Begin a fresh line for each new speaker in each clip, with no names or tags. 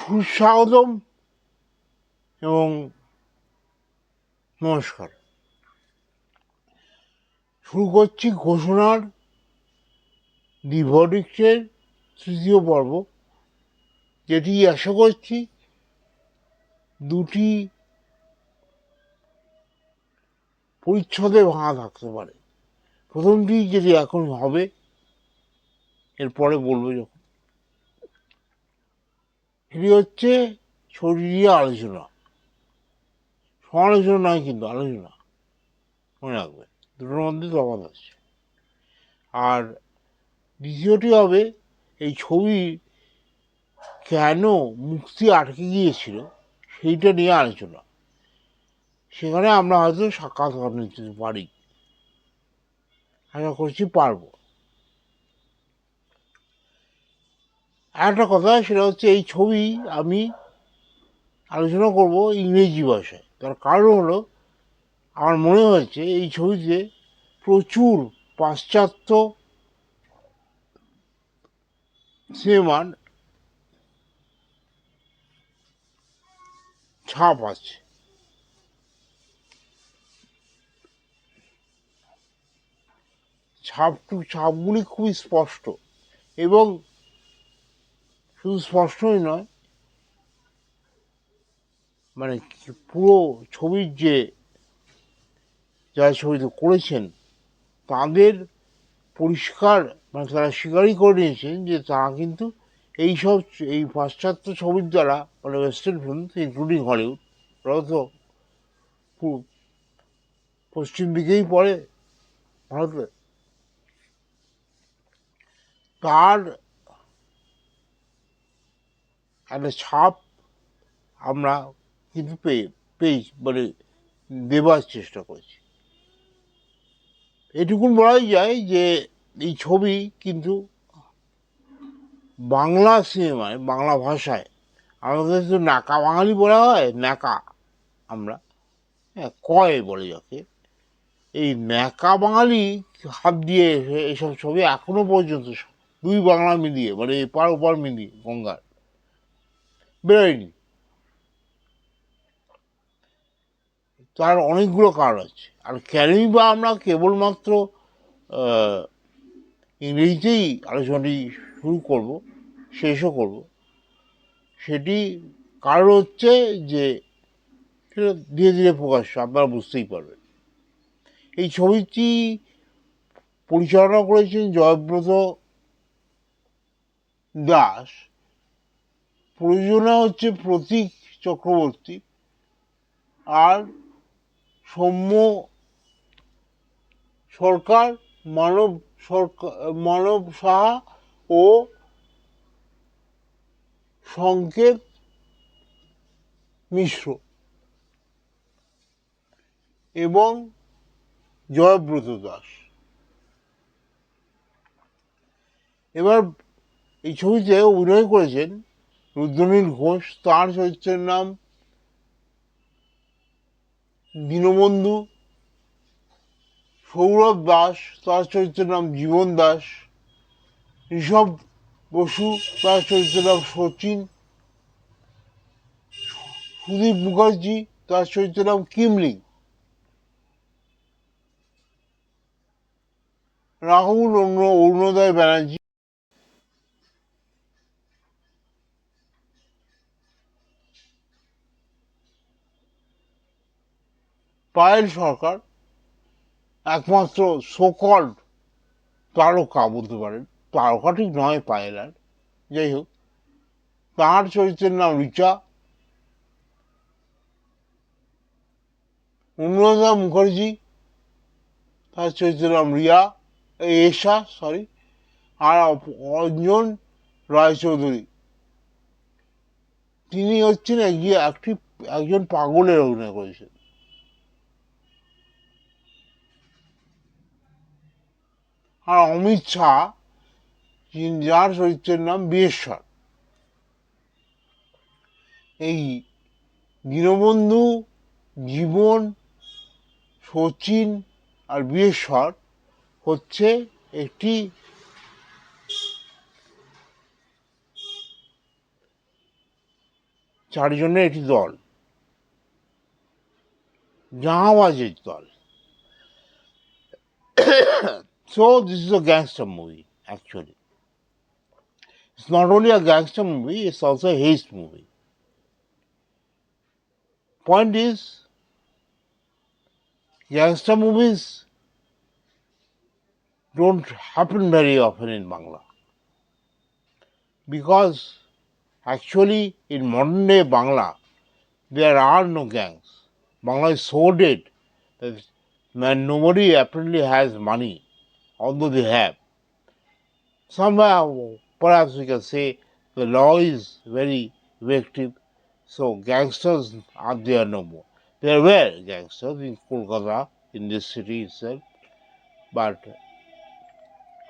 সুস্বাগতম এবং নমস্কার। শুরু করছি ঘোষণার দি ভার্ডিক্টের তৃতীয় পর্ব, যেটি আশা করছি দুটি পরিচ্ছদে ভাঙা থাকতে পারে। প্রথমটি যেটি এখন হবে, এরপরে বলবো যখন, এটি হচ্ছে ছড়িয়ে আলোচনা, সমালোচনা নয় কিন্তু আলোচনা, মনে রাখবে দুটোর মধ্যে তফাৎ আছে। আর দ্বিতীয়টি হবে এই ছবি কেন মুক্তি আটকে গিয়েছিল সেইটা নিয়ে আলোচনা। সেখানে আমরা হয়তো সাক্ষাৎকার নিতে পারি, আশা করছি পারবো। একটা কথা, সেটা হচ্ছে এই ছবি আমি আলোচনা করব ইংরেজি ভাষায়। তার কারণ হলো, আমার মনে হয়েছে এই ছবিতে প্রচুর পাশ্চাত্য সিনেমার ছাপ আছে। ছাপগুলি খুবই স্পষ্ট, এবং শুধু স্পষ্টই নয়, মানে পুরো ছবির যারা ছবিতে করেছেন তাদের পরিষ্কার, মানে তারা স্বীকারই করে নিয়েছেন যে তারা কিন্তু এই পাশ্চাত্য ছবির দ্বারা, মানে ওয়েস্টার্ন ফিল্ম ইনক্লুডিং হলিউড, ওরাও তো পশ্চিম দিকেই পড়ে ভারতে, তার একটা ছাপ আমরা কিন্তু মানে দেবার চেষ্টা করছি। এটুকুন বলাই যায় যে এই ছবি কিন্তু বাংলা সিনেমায়, বাংলা ভাষায়, আমাদের তো ন্যাকা বাঙালি বলা হয়, ন্যাকা আমরা, হ্যাঁ কয় বলে যাকে, এই ন্যাকা বাঙালি হাত দিয়ে এইসব ছবি এখনো পর্যন্ত দুই বাংলা মিলিয়ে, মানে এপার ওপার মিলিয়ে গঙ্গার, বেরোয়নি। তার অনেকগুলো কারণ আছে। আর কেনই বা আমরা কেবলমাত্র ইংরেজিতেই আলোচনাটি শুরু করব, শেষও করব, সেটি কারণ হচ্ছে যে সেটা ধীরে ধীরে প্রকাশ্য, আপনারা বুঝতেই পারবেন। এই ছবিটি পরিচালনা করেছেন জয়ব্রত দাস, প্রযোজনা হচ্ছে প্রতীক চক্রবর্তী, আর সৌম্য সরকার, মানব সাহা ও সংকেত মিশ্র এবং জয়ব্রত দাস। এবার এই ছবিতে অভিনয় করেছেন রুদ্রনীল ঘোষ, তার চরিত্রের নাম দীনবন্ধু; সৌরভ দাস, তার চরিত্রের নাম জীবন দাস; ঋষভ বসু, তার চরিত্রের নাম সচিন; সুদীপ মুখার্জি, তার চরিত্রের নাম কিমলিং; রাহুল অরুণোদয় ব্যানার্জি, পায়েল সরকার, একমাত্র সোকল্ড তারকা বলতে পারেন, তারকা ঠিক নয় পায়েল, আর যাই হোক, তাঁর চরিত্রের নাম রিচা; অনুরাধা মুখার্জি, তার চরিত্রের নাম এশা, আর অঞ্জন রায়চৌধুরী, তিনি হচ্ছেন একজন পাগলের অভিনয় করেছেন। আর অমিত সাহা, যার চরিত্রের নাম বিরেশ্বর। এই দীনবন্ধু, জীবন, সচিন আর বিরেশ্বর হচ্ছে একটি চারজনের একটি দল, জাহাবাজের দল। So this is a gangster movie actually. It's not only a gangster movie, it's also a heist movie. Point is, gangster movies don't happen very often in Bangla. Because actually in modern day Bangla, there are no gangs. Bangla is so dead that nobody apparently has money, although they have. Somewhere, perhaps we can say the law is very effective, so gangsters are there no more. There were gangsters in Kolkata, in this city itself, but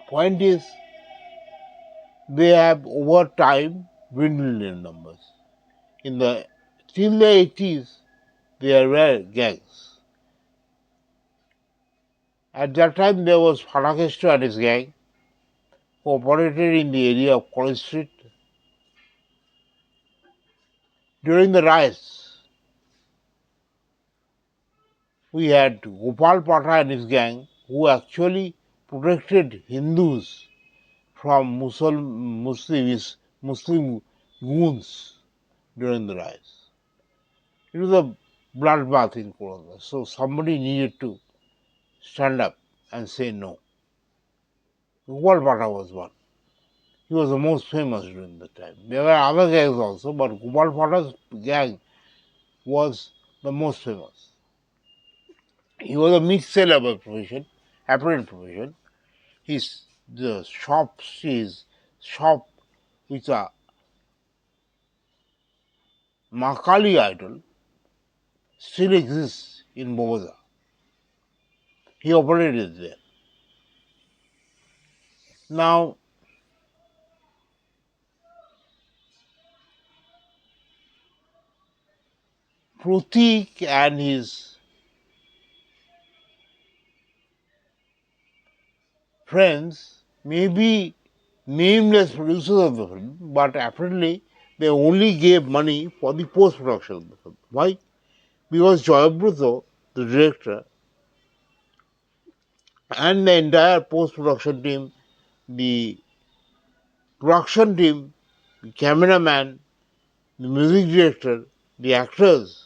point is, they have over time dwindled in numbers. Till the 80s, there were gangs. At that time, there was Bhattacharya and his gang, who operated in the area of College Street. During the riots, we had Gopal Pata and his gang, who actually protected Hindus from Muslim goons during the riots. It was a bloodbath in Kolkata, so somebody needed to stand up and say no. Gopal Pata was one. He was the most famous during the time. There were other gangs also, but Gopal Pata's gang was the most famous. He was a meat seller by profession, apparent profession. His shop with a Makali idol still exists in Bogoda. He operated there. Now, Pratik and his friends may be nameless producers of the film, but apparently they only gave money for the post-production of the film. Why? Because Joyabruto, the director, and the entire post-production team, the production team, the cameraman, the music director, the actors,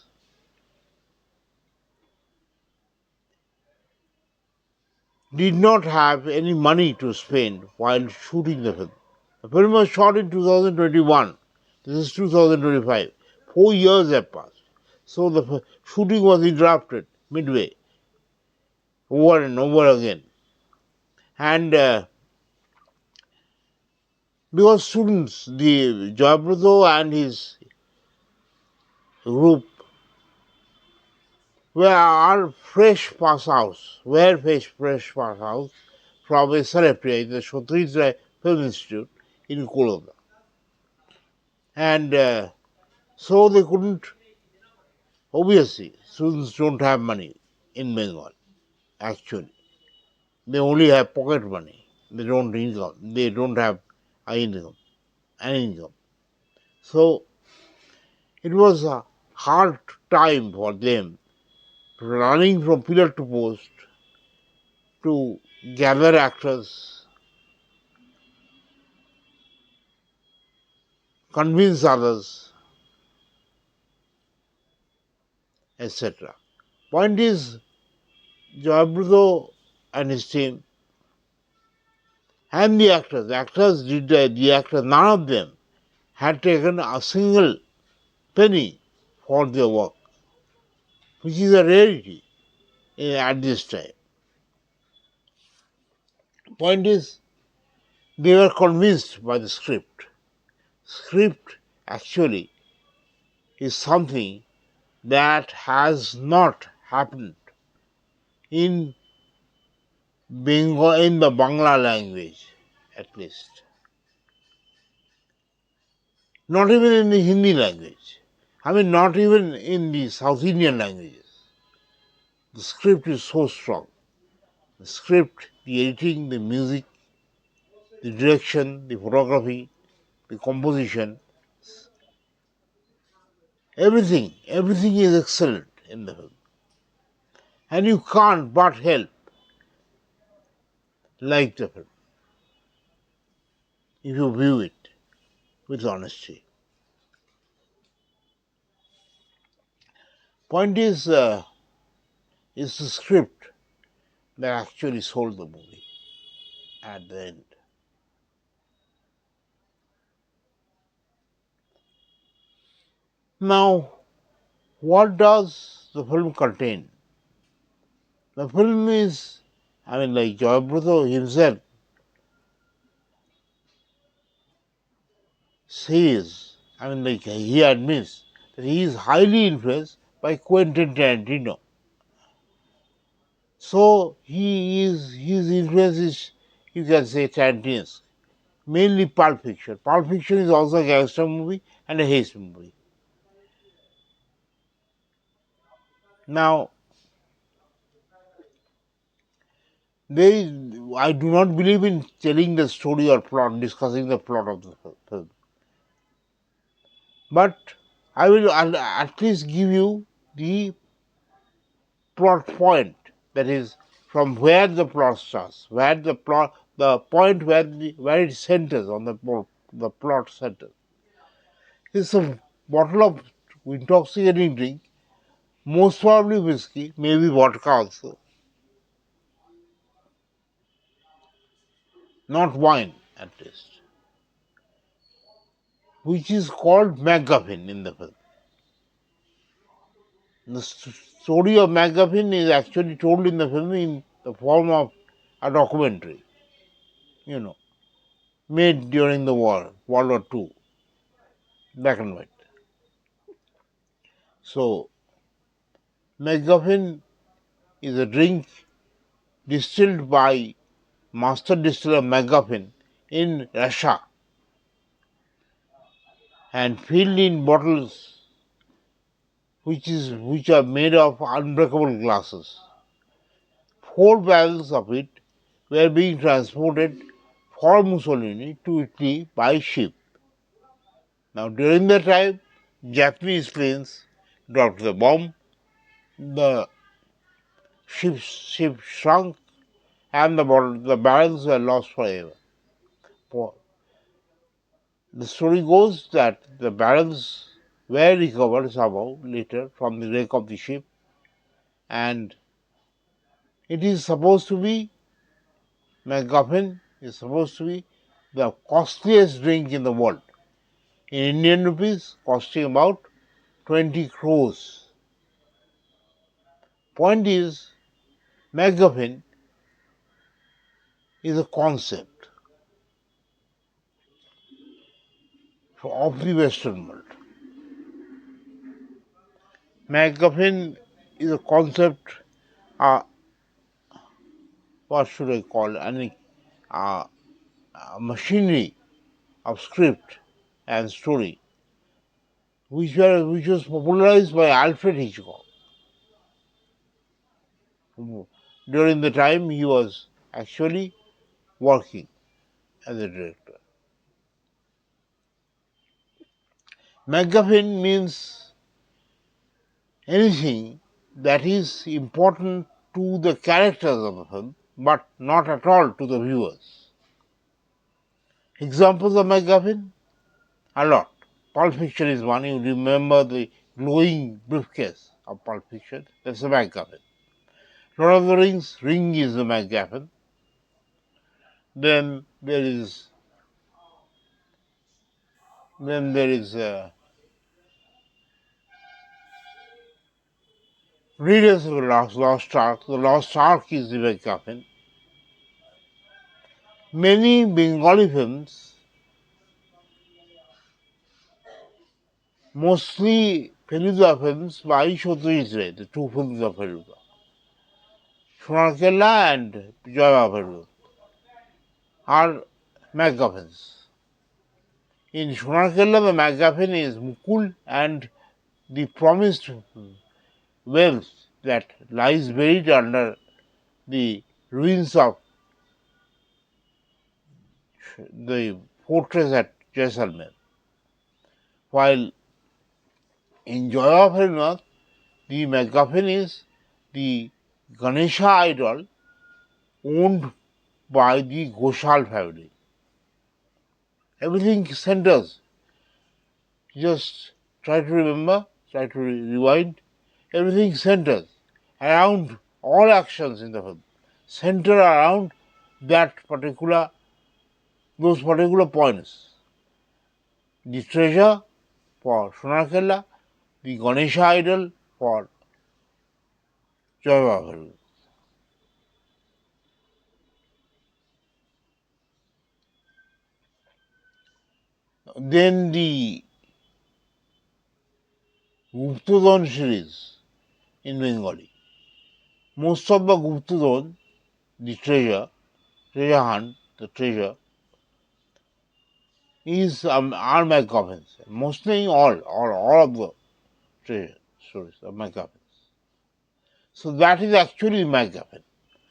did not have any money to spend while shooting the film. The film was shot in 2021. This is 2025. 4 years have passed. So the shooting was interrupted midway, over and over again. And because students, the Joyabruto and his group were fresh pass outs from SRFTI, the Shottyi Film Institute in Kolkata. And so they couldn't, obviously, students don't have money in Bengal, actually. They only have pocket money. They don't have an income. So it was a hard time for them running from pillar to post to gather actors, convince others, etc. Point is, Joyabruto and his team and the actors none of them had taken a single penny for their work, which is a rarity at this time. Point is, they were convinced by the script. Script actually is something that has not happened in Bengal, in the Bangla language, at least. Not even in the Hindi language. I mean, not even in the South Indian languages. The script is so strong. The script, the editing, the music, the direction, the photography, the composition, everything is excellent in the film. And you can't but help like the film if you view it with honesty. Point is the script that actually sold the movie at the end. Now, what does the film contain? The film is, like Joyabrata himself says, he admits that he is highly influenced by Quentin Tarantino. So his influence is, you can say, Tarantino's, mainly Pulp Fiction. Pulp Fiction is also a gangster movie and a heist movie. Now, I do not believe in telling the story or plot, discussing the plot of the film. But I will at least give you the plot point, that is, from where the plot starts, the point where it centers on the plot center. It's a bottle of intoxicating drink, most probably whiskey, maybe vodka also, not wine at least, which is called MacGuffin in the film. The story of MacGuffin is actually told in the film in the form of a documentary, made during the war, World War II, black and white. So, MacGuffin is a drink distilled by master distiller MacGuffin in Russia and filled in bottles which are made of unbreakable glasses. 4 barrels of it were being transported for Mussolini to Italy by ship. Now, during that time, Japanese planes dropped the bomb, the ship shrunk, and the barrels were lost forever. The story goes that the barrels were recovered somehow later from the wreck of the ship, and it is supposed to be, MacGuffin is supposed to be the costliest drink in the world. In Indian rupees, costing about 20 crores. Point is, MacGuffin is a concept of the Western world. MacGuffin is a concept, what should I call it, a machinery of script and story, which was popularized by Alfred Hitchcock during the time he was actually working as a director. MacGuffin means anything that is important to the characters of the film, but not at all to the viewers. Examples of MacGuffin? A lot. Pulp Fiction is one. You remember the glowing briefcase of Pulp Fiction? That's a MacGuffin. Lord of the Rings, ring is the MacGuffin. Then there is Readers of the Lost Ark. The Lost Ark is the MacGuffin. Many Bengali films, mostly Feluda films by Shottyi, the 2 films of Feluda, Shonakella and Joya Feluda, are MacGuffins. In Shonakella, the MacGuffin is Mukul and the promised wealth that lies buried under the ruins of the fortress at Jaisalmer. While In Joy of Harinath, the MacGuffin is the Ganesha idol owned by the Ghoshal family. Everything centers. Just try to remember, try to rewind. Everything centers around all actions in the film, center around those particular points. The treasure for Sonakella, the Ganesha idol for Joy Bhavan. Then the Guptadon series in Bengali. Most of the Guptadon, the treasure hunt, the treasure, is are MacGuffins. Mostly all of the treasure stories are MacGuffins. So that is actually MacGuffin.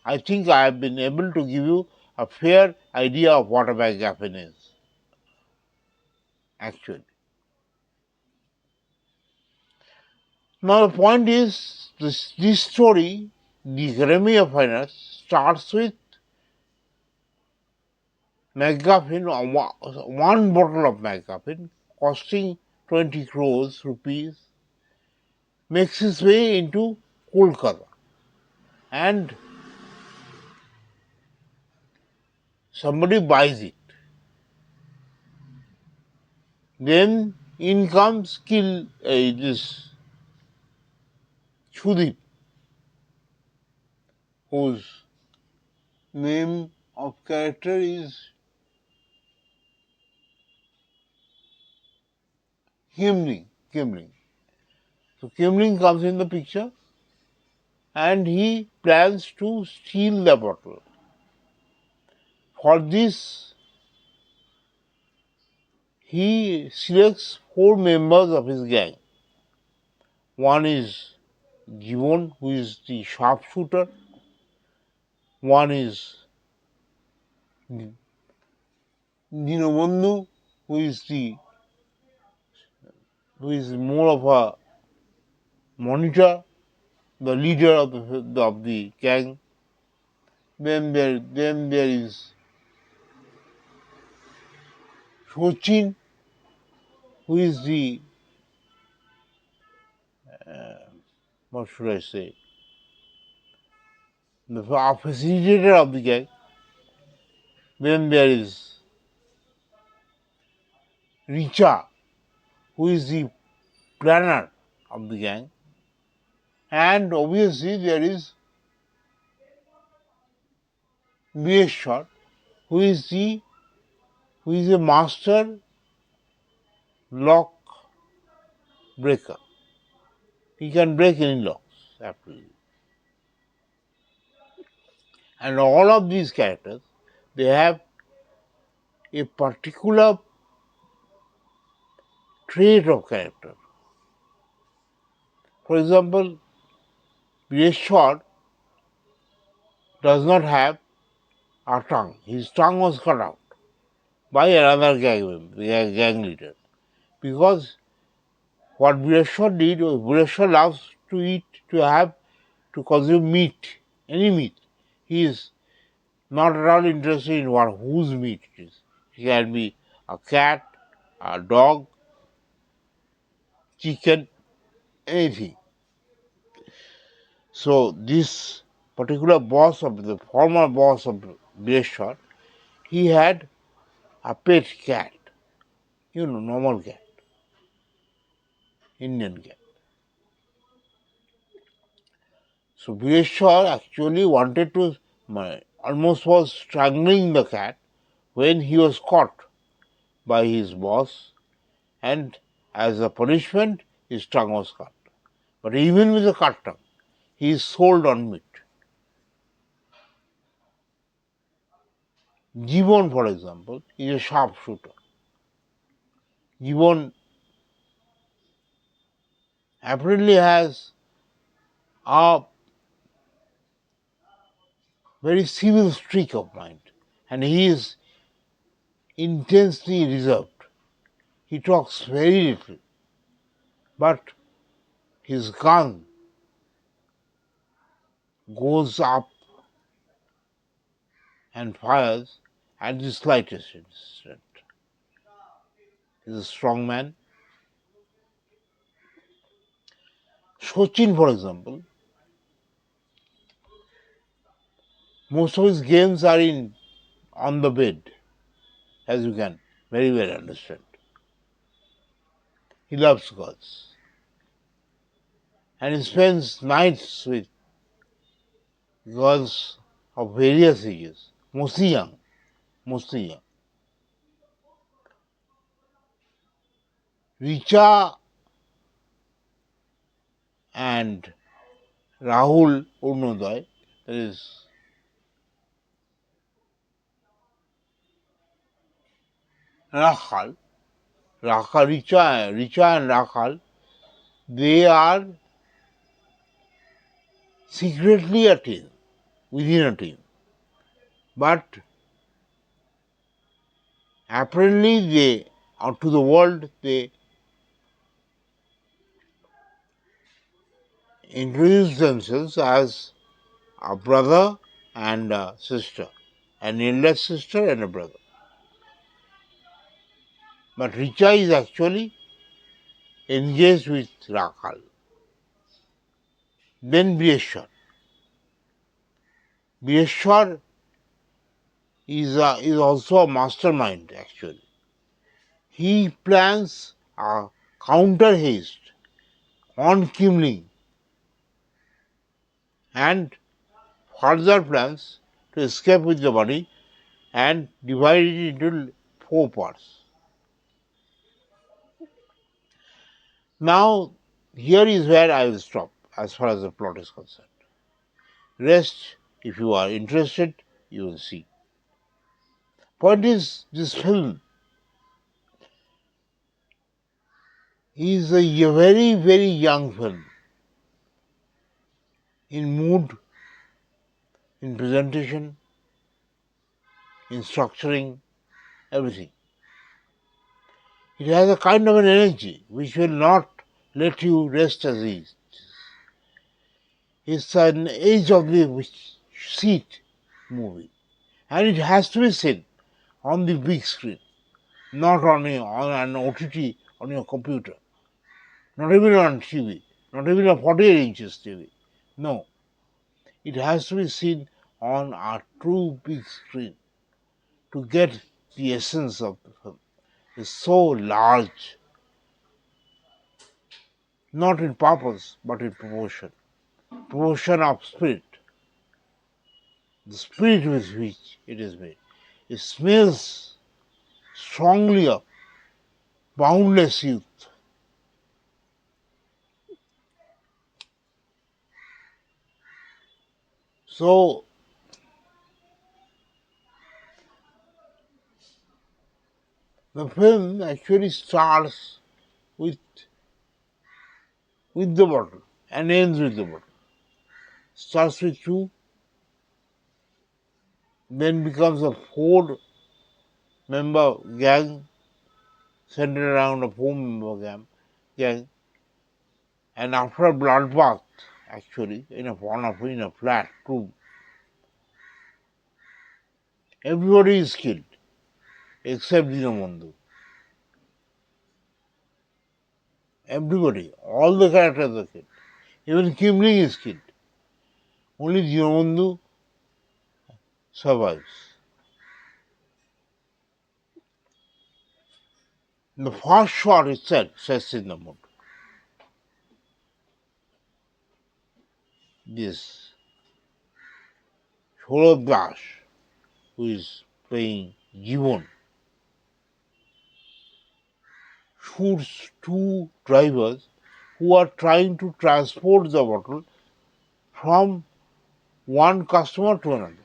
I think I have been able to give you a fair idea of what a MacGuffin is, actually. Now the point is, this story, the Academy of Finance, starts with MacGuffin, one bottle of MacGuffin costing 20 crores rupees, makes its way into Kolkata, and somebody buys it. Then in comes this Sudip, whose name of character is Kimling. So Kimling comes in the picture and he plans to steal the bottle. For this, he selects 4 members of his gang. One is Jibon, who is the sharpshooter. One is Dinobandhu, who is more of a monitor, the leader of the gang. Then there is Sachin, who is the what should I say, the facilitator of the gang. Then there is Richa, who is the planner of the gang. And obviously there is Bireshwar, who is a master lock breaker. He can break any locks, absolutely. And all of these characters, they have a particular trait of character. For example, Bireshwar does not have a tongue. His tongue was cut out by another gang leader. Because what Bireshwar did was, Bireshwar loves to consume meat, any meat. He is not at all interested in whose meat it is. It can be a cat, a dog, chicken, anything. So this particular former boss of Bireshwar, he had a pet cat, normal cat, Indian cat. So Bireshwar actually wanted to, almost was strangling the cat when he was caught by his boss, and as a punishment, his tongue was cut. But even with a cut tongue, he is sold on meat. Jibon, for example, is a sharpshooter. Jibon apparently has a very civil streak of mind, and he is intensely reserved. He talks very little, but his gun goes up and fires at the slightest instant. He's a strong man. Sachin, for example, most of his games are on the bed, as you can very well understand. He loves girls. And he spends nights with girls of various ages, mostly young, mostly young. Richa and Rahul Urnoday, that is Rakhal, Richa and Rakhal, they are secretly a team, within a team. But apparently they, out to the world, they introduce themselves as a brother and a sister, an elder sister and a brother. But Richa is actually engaged with Rakhal. Then Bireshwar. Bireshwar is also a mastermind actually. He plans a counter heist on Ling and further plans to escape with the body and divide it into 4 parts. Now, here is where I will stop as far as the plot is concerned. Rest, if you are interested, you will see. Point is, this film is a very, very young film in mood, in presentation, in structuring, everything. It has a kind of an energy which will not let you rest as ease. It's an edge of the seat movie, and it has to be seen on the big screen, not on an OTT on your computer, not even on TV, not even a 48 inches TV. No, it has to be seen on a true big screen to get the essence of the film. It's so large, not in purpose, but in proportion. Proportion of spirit, the spirit with which it is made. It smells strongly of boundless youth. So, the film actually starts with the bottle and ends with the bottle. Starts with 2, then becomes a 4-member gang centered around a 4-member gang, and after a bloodbath, actually, in a flat room, everybody is killed except Dinobandhu. Everybody, all the characters are killed. Even Ling is killed. Only Dinobandhu survives. The first shot itself sets in the mood. This Saurav Das, who is playing Jibon, shoots 2 drivers who are trying to transport the bottle from one customer to another.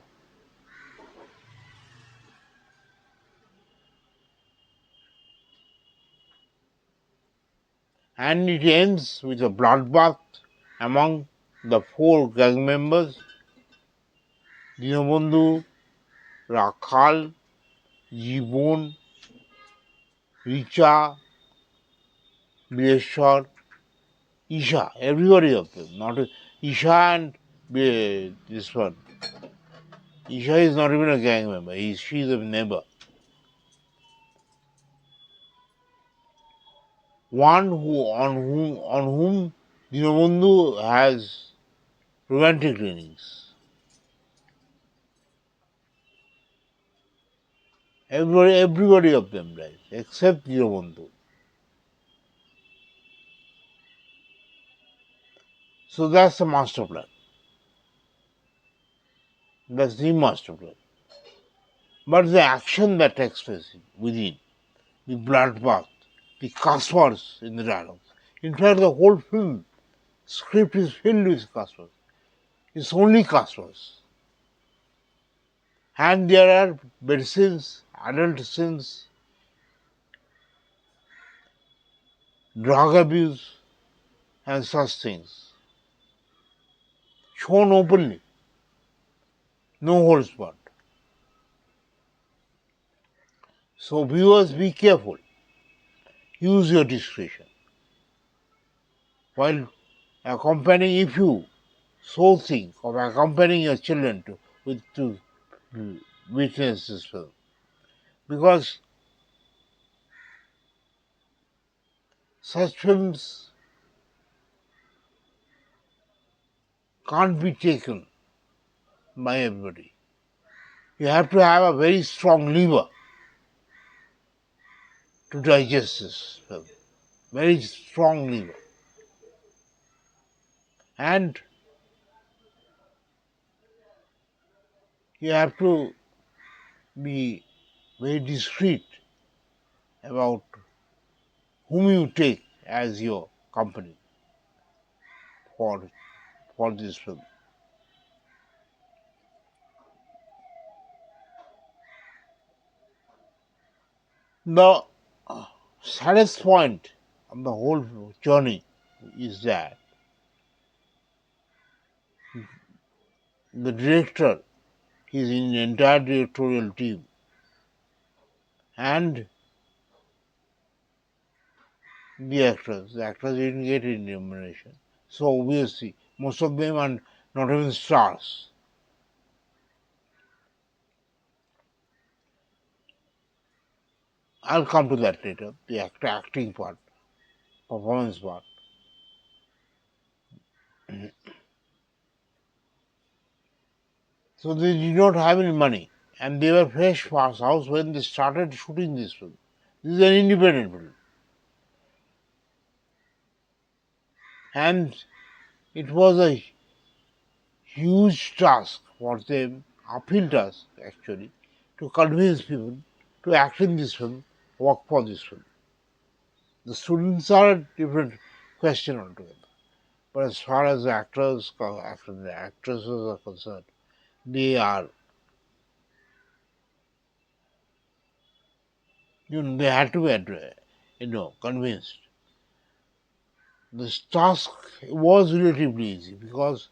And it ends with a bloodbath among the 4 gang members, Dinobandhu, Rakhal, Jibon, Richa, Bireshwar, Isha, everybody of them, not Isha and this one. Isha is not even a gang member. She is a neighbor. One on whom Dinobandhu has romantic leanings. Everybody of them dies, except Dinobandhu. So that's the master plan. That's the master plan. But the action that takes place within, the bloodbath, the cuss words in the dialogues. In fact, the whole film script is filled with cuss words. It's only cuss words. And there are bed scenes, adult scenes, drug abuse, and such things. Shown openly. No holds barred. So viewers, be careful. Use your discretion. While accompanying, if you so think of accompanying your children to witness this film. Because such films can't be taken by everybody. You have to have a very strong liver to digest this film. Very strong liver. And you have to be very discreet about whom you take as your company for this film. The saddest point of the whole journey is that the director, his entire directorial team, and the actors didn't get any remuneration. So obviously, most of them are not even stars. I'll come to that later, the acting part, performance part. So they did not have any money, and they were fresh pass house when they started shooting this film. This is an independent film. And it was a huge task for them, uphill task actually, to convince people to act in this film, work for this film. The students are a different question altogether. But as far as the the actresses are concerned, they are, they had to be, convinced. This task was relatively easy because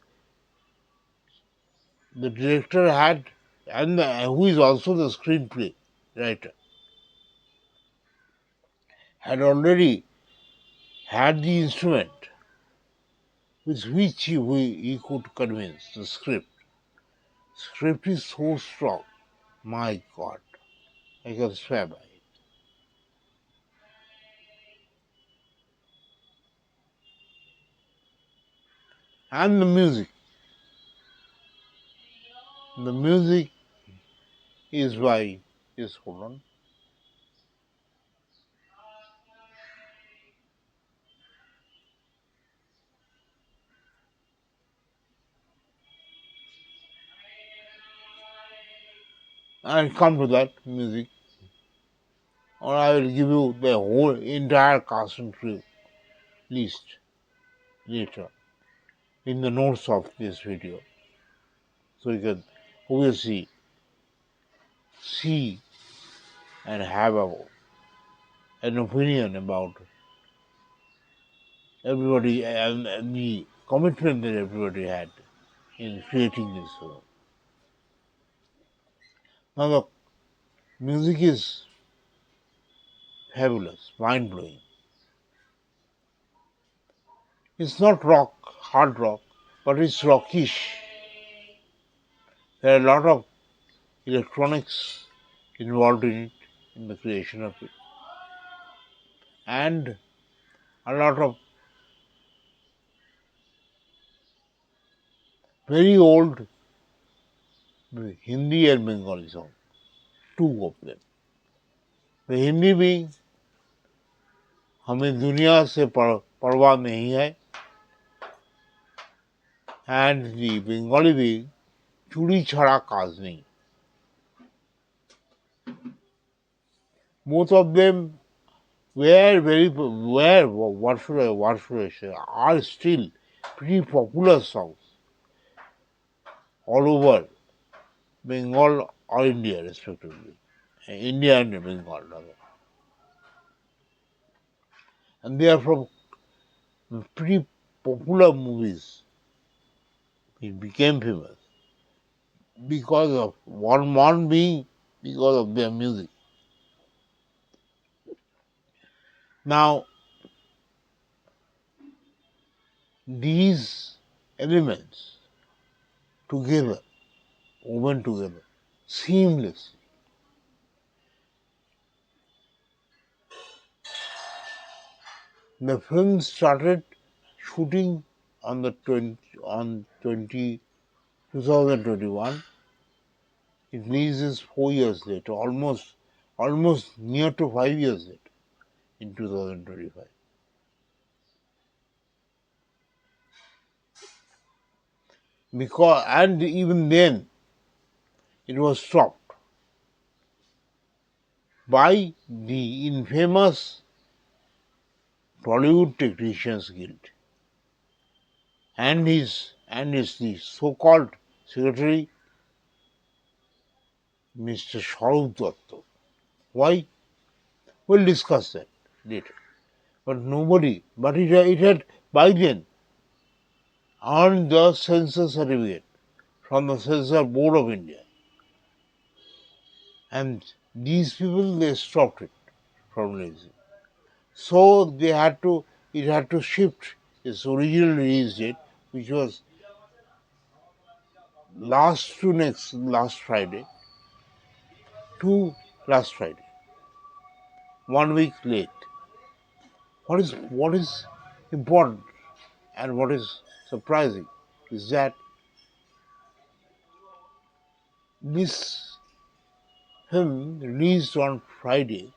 the director had, and who is also the screenplay writer, had already had the instrument with which he could convince the script. Script is so strong, my God, I can swear by it. And the music. The music is by, just hold on. I'll come to that music, or I will give you the whole entire cast and crew list later in the notes of this video. So you can obviously see and have an opinion about everybody and the commitment that everybody had in creating this film. Now the music is fabulous, mind blowing. It's not rock, hard rock, but it's rockish. There are a lot of electronics involved in it, in the creation of it, and a lot of very old Hindi and Bengali songs, two of them. The Hindi being हमें दुनिया से परवाह नहीं है, and the Bengali being चूड़ी छड़ा काज नहीं. Both of them what should I say, are still pretty popular songs all over Bengal or India respectively. India and Bengal rather. And they are from pretty popular movies. It became famous because of one being because of their music. Now, these elements together, woven together, seamlessly. The film started shooting on 2021. It releases 4 years later, almost near to 5 years later, in 2025. And even then, it was stopped by the infamous Tollywood Technicians Guild and his the so-called secretary, Mr. Saurav Das Jibon. Why? We'll discuss that later. But it had by then earned the censor certificate from the Censor Board of India. And these people, they stopped it from releasing. So it had to shift its original release date, which was last Friday, to last Friday, 1 week late. What is important and what is surprising is that this film released on Friday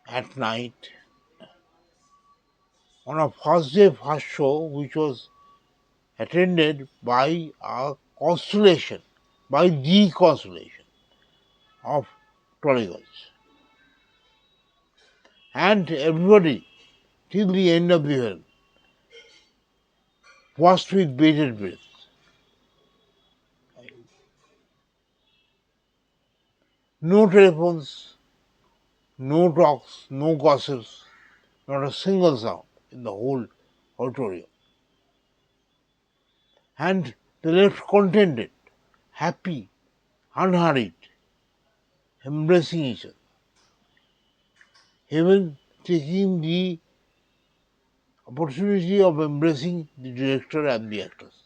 at night on a first show, which was attended by a constellation, by the constellation of Tollywood. And everybody, till the end of the film, watched with bated breath. No telephones, no talks, no gossips, not a single sound in the whole auditorium. And they left contented, happy, unhurried, embracing each other, even taking the opportunity of embracing the director and the actors.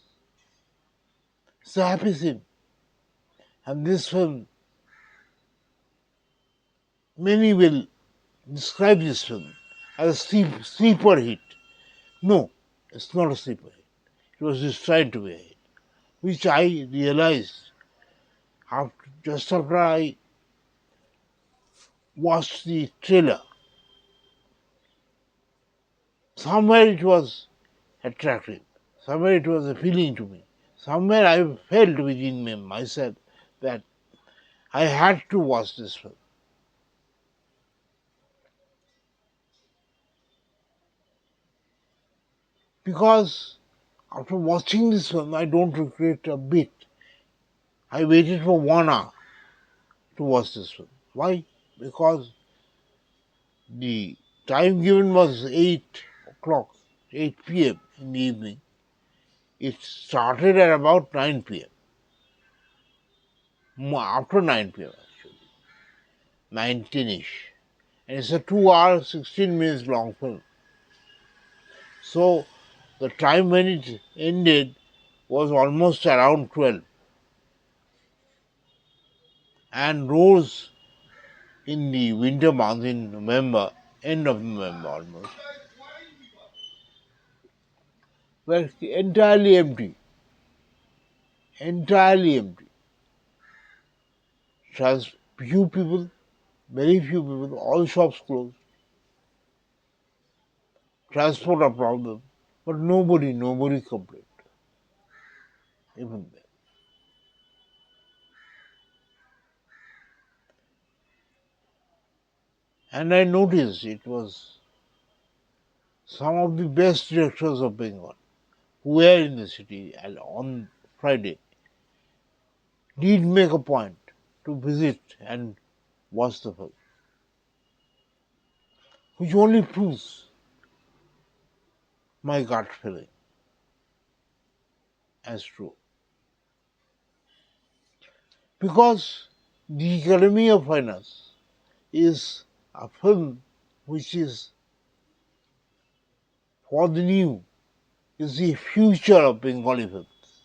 It's a happy scene. And this film, many will describe this film as a sleeper hit. No, it's not a sleeper hit. It was destined to be a hit, which I realized just after I watched the trailer. Somewhere it was attractive, somewhere it was appealing to me, somewhere I felt within myself that I had to watch this film. Because after watching this film, I don't regret a bit. I waited for 1 hour to watch this film. Why? Because the time given was 8 o'clock, 8 p.m. in the evening. It started at about 9 p.m. After 9 p.m. actually, 19ish. And it's a 2 hour, 16 minutes long film. So the time when it ended was almost around 12 and rose in the winter month in November, end of November almost, were entirely empty. Entirely empty. Few people, very few people, all shops closed. Transport a problem, but nobody complained, even then. And I noticed it was some of the best directors of Bengal who were in the city and on Friday did make a point to visit and watch the film, which only proves my gut feeling as true. Because the Academy of Finance is a film which is for the new, is the future of Bengali films,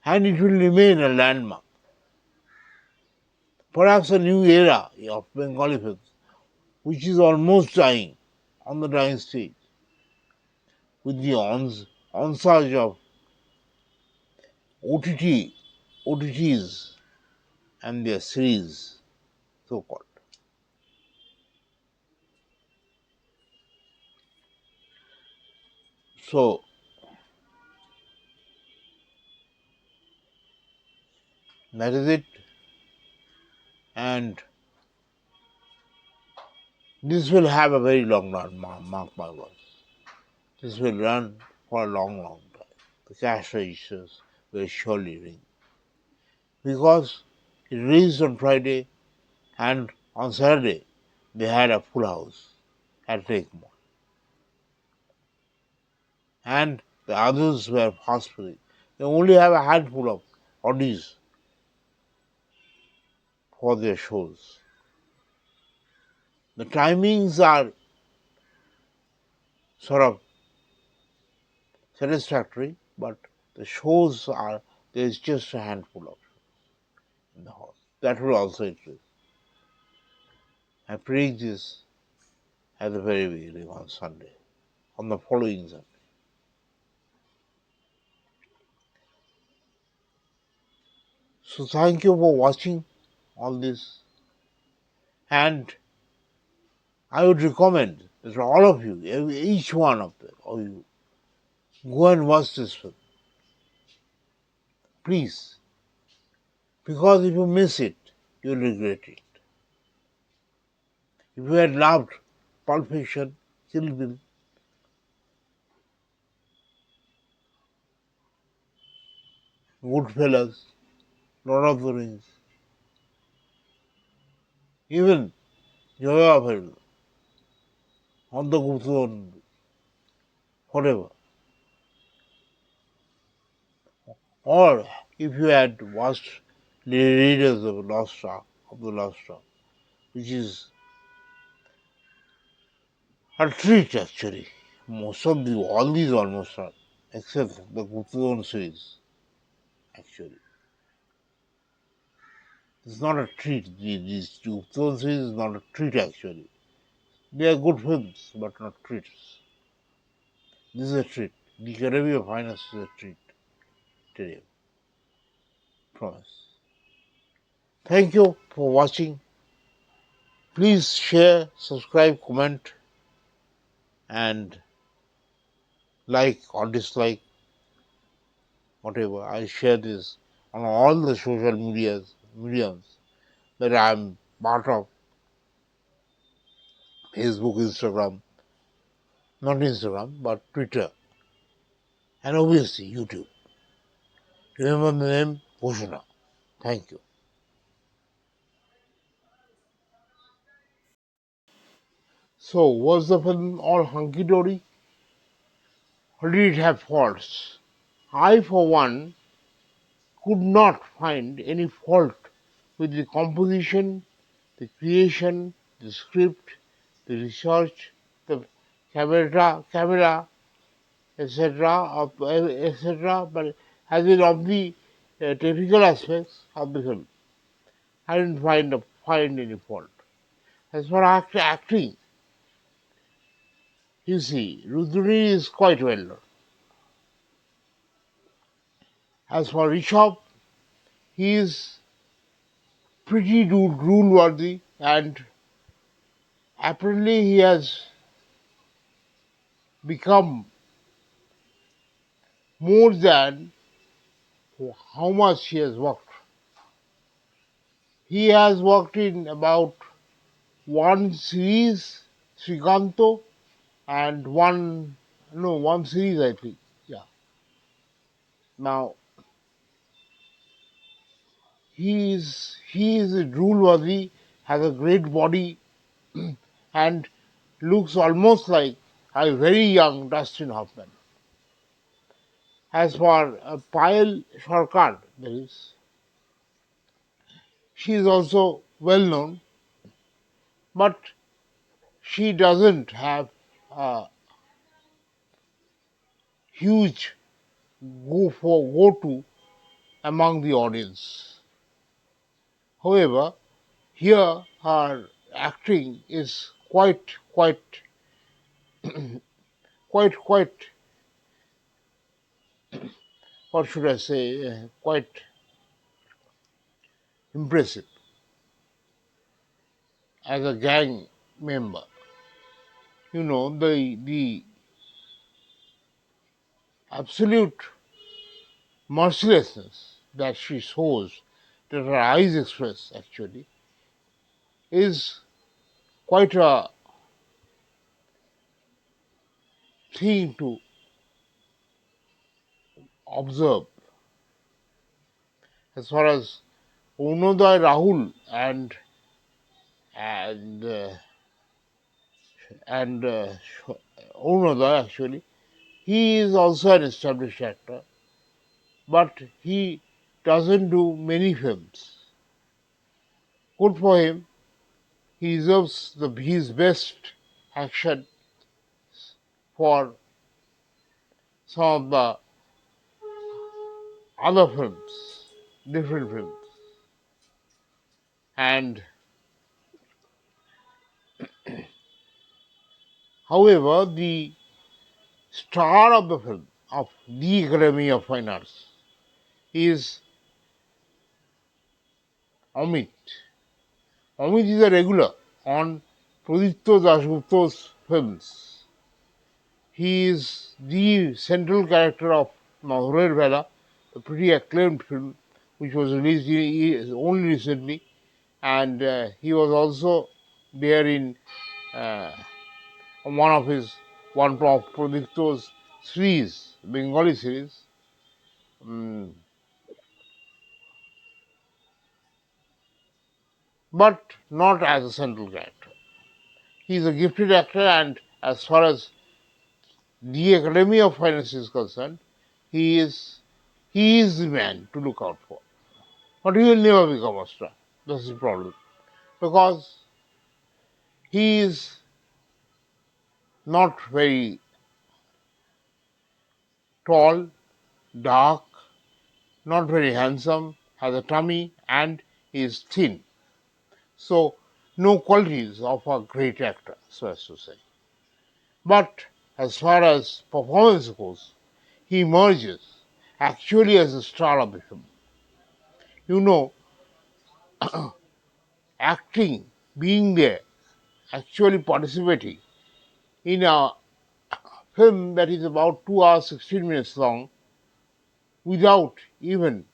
and it will remain a landmark, perhaps a new era of Bengali films, which is almost dying on the dying stage with the onsurge of OTT, OTTs and their series, so called. So that is it, and this will have a very long run, mark my words. This will run for a long time. The cash registers will surely ring. Because it released on Friday and on Saturday they had a full house at Lakemoor. And the others were fast filling. They only have a handful of audios for their shows. The timings are sort of satisfactory, but the shows are, there's just a handful of in the house. That will also increase. I predict this at the very beginning on Sunday, on the following Sunday. So thank you for watching all this, and I would recommend that all of you, each one of you, go and watch this film, please, because if you miss it, you'll regret it. If you had loved Pulp Fiction, Kill Bill, Goodfellas, Lord of the Rings, even Joya on the Gupta, whatever, or if you had watched the Raiders of the Lost Ark, which is a treat actually. Most of all these almost are, except the Gupta series, actually. It's not a treat. These Gupta series is not a treat actually. They are good films, but not treats. This is a treat. The Academy of Finance is a treat. Tell you. Promise. Thank you for watching. Please share, subscribe, comment, and like or dislike, whatever. I share this on all the social mediums that I am part of, Facebook, Instagram, not Instagram, but Twitter, and obviously YouTube. Remember the name GHOSHONA. Thank you. So, was the film all hunky dory, or did it have faults? I, for one, could not find any fault with the composition, the creation, the script, the research, the camera, etc., etc., but as in of the technical aspects of the film. I didn't find any fault. As for acting, you see, Rudranil is quite well known. As for Rishav, he is pretty rule worthy, and apparently he has become more than how much he has worked. He has worked in about one series, Shrikanta, and one series I think. Yeah. Now he is a rule worthy, has a great body, and looks almost like a very young Dustin Hoffman. As for Payal Sarkar, she is also well known, but she doesn't have a huge go to among the audience. However, here her acting is quite what should I say, quite impressive as a gang member. You know, the absolute mercilessness that she shows, that her eyes express actually, is quite a thing to observe. As far as Onoday Rahul and and Onoday actually, he is also an established actor, but he doesn't do many films. Good for him. He deserves his best action for some of the other films, different films. And however, the star of the film, of the Academy of Fine Arts, is Amit. Amit is a regular on Pradipta Dasgupta's films. He is the central character of Mahurer Vela, a pretty acclaimed film which was released only recently, and he was also there in uh, one of Pradipta's series, Bengali series. Mm, but not as a central character. He is a gifted actor, and as far as the Academy of Finance is concerned, he is he is the man to look out for. But he will never become a star. That's the problem. Because he is not very tall, dark, not very handsome, has a tummy, and is thin. So, no qualities of a great actor, so as to say. But as far as performance goes, he emerges actually as a star of the film. You know, acting, being there, actually participating in a film that is about 2 hours 16 minutes long without even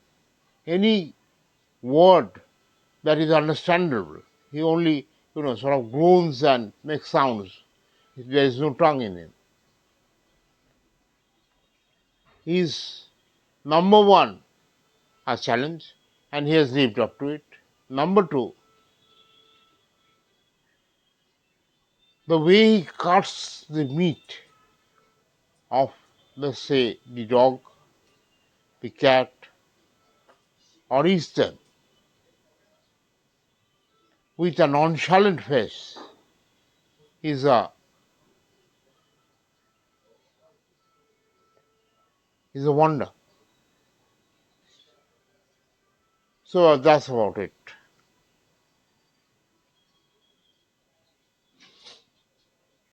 any word that is understandable. He only, sort of groans and makes sounds. There is no tongue in him. He is number one, a challenge, and he has lived up to it. Number two, the way he cuts the meat of, let's say, the dog, the cat, or eats them with a nonchalant face is a is a wonder. So that's about it.